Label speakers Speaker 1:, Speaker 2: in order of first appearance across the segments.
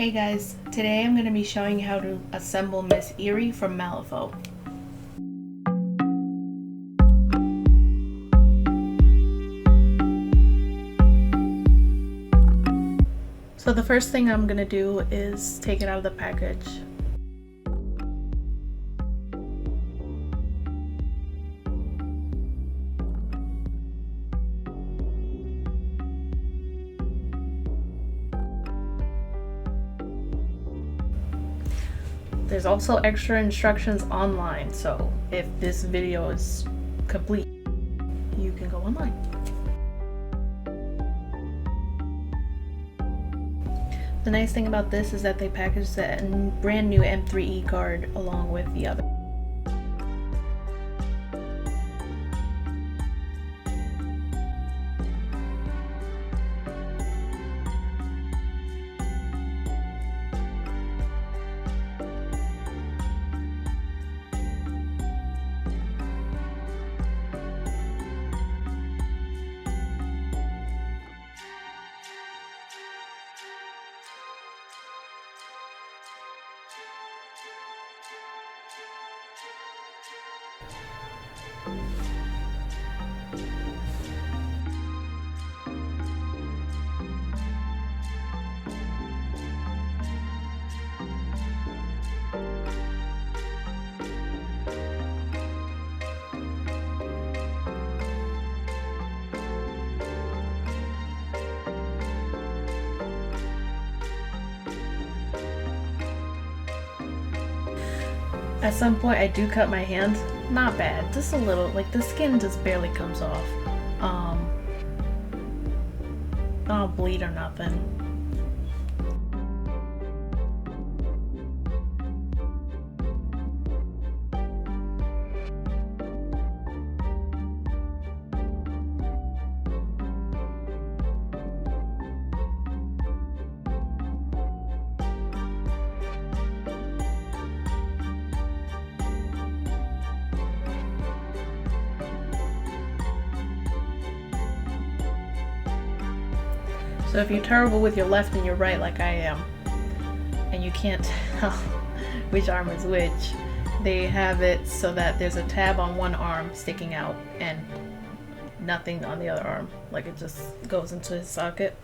Speaker 1: Hey guys, today I'm going to be showing you how to assemble Miss Ery from Malifaux. So the first thing I'm going to do is take it out of the package. There's also extra instructions online, so if this video is complete, you can go online. The nice thing about this is that they packaged the brand new M3E card along with the other. At some point I do cut my hand. Not bad, just a little, like the skin just barely comes off. I don't bleed or nothing. So if you're terrible with your left and your right like I am, and you can't tell which arm is which, they have it so that there's a tab on one arm sticking out and nothing on the other arm. Like it just goes into his socket.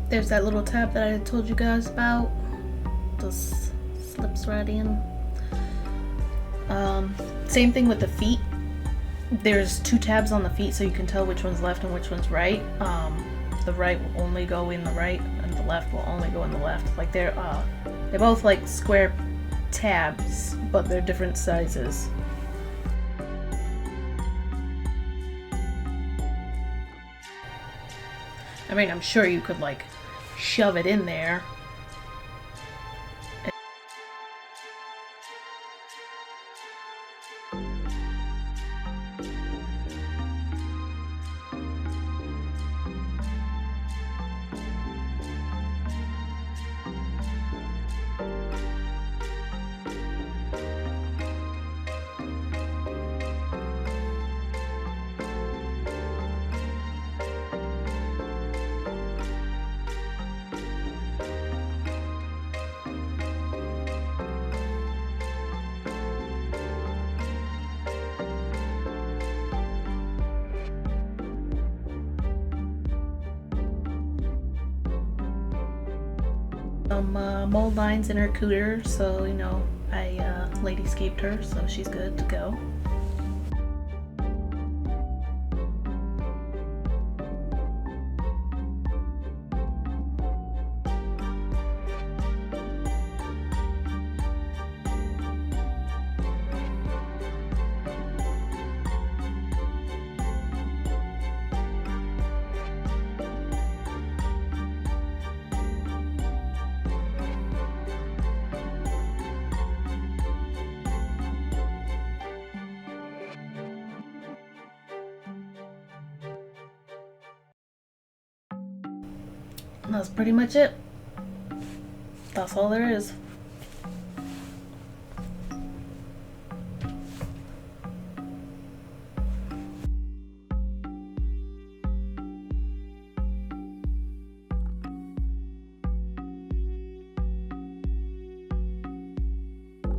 Speaker 1: There's that little tab that I told you guys about. Just slips right in. Same thing with the feet. There's two tabs on the feet so you can tell which one's left and which one's right. The right will only go in the right and the left will only go in the left. Like they're both like square tabs, but they're different sizes. I mean, I'm sure you could like shove it in there. Mold lines in her cooter, so you know I ladyscaped her, so she's good to go. That's pretty much it. That's all there is.